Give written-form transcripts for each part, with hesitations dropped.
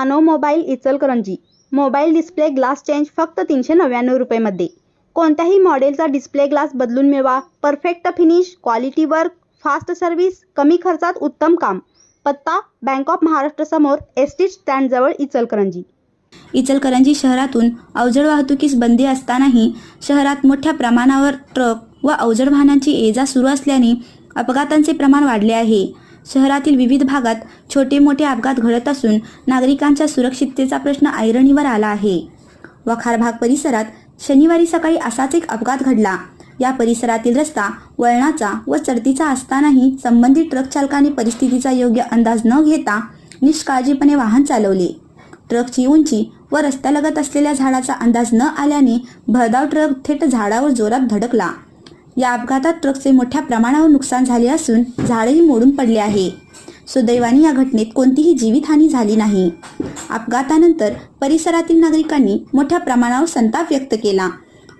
नानो mobile Ichalkaranji. Mobile display glass change फक्त 399 रुपयेमध्ये. कोणत्याही मॉडेलचा डिस्प्ले ग्लास बदलून मिळवा. Perfect finish, quality work, fast service, कमी खर्चात उत्तम काम. पत्ता बँक ऑफ महाराष्ट्र समोर एसटी स्टँड जवळ इचलकरंजी. इचलकरंजी शहरातून अवजड वाहतुकीस बंदी असतानाही शहरात मोठ्या प्रमाणावर ट्रक व अवजड वाहनांची ये-जा सुरू असल्याने अपघातांचे प्रमाण वाढले आहे. शहरातील विविध भागात छोटे मोठे अपघात घडत असून नागरिकांच्या सुरक्षिततेचा प्रश्न ऐरणीवर आला आहे. वखारबाग परिसरात शनिवारी सकाळी असाच एक अपघात घडला. या परिसरातील रस्ता वळणाचा व चढतीचा असतानाही संबंधित ट्रक चालकाने परिस्थितीचा योग्य अंदाज न घेता निष्काळजीपणे वाहन चालवले. ट्रकची उंची व रस्त्यालगत असलेल्या झाडाचा अंदाज न आल्याने भरधाव ट्रक थेट झाडावर जोरात धडकला. या अपघातात ट्रकचे मोठ्या प्रमाणावर नुकसान झाले असून झाडही मोडून पडले आहे. सुदैवाने या घटनेत कोणतीही जीवितहानी झाली नाही. अपघातानंतर परिसरातील नागरिकांनी मोठ्या प्रमाणावर संताप व्यक्त केला.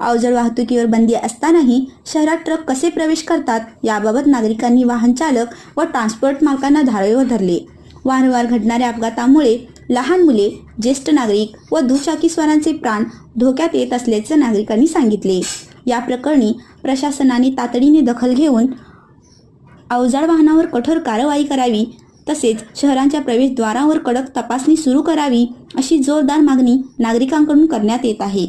अवजड वाहतुकीवर बंदी असतानाही शहरात ट्रक कसे प्रवेश करतात याबाबत नागरिकांनी वाहन चालक व ट्रान्सपोर्ट मालकांना धारेवर धरले. वारंवार घडणाऱ्या अपघातामुळे लहान मुले, ज्येष्ठ नागरिक व दुचाकीस्वारांचे प्राण धोक्यात येत असल्याचे नागरिकांनी सांगितले. या प्रकरणी प्रशासनाने तातडीने दखल घेऊन अवजड वाहनावर कठोर कारवाई करावी तसेच शहरांच्या प्रवेशद्वारांवर कडक तपासणी सुरू करावी अशी जोरदार मागणी नागरिकांकडून करण्यात येत आहे.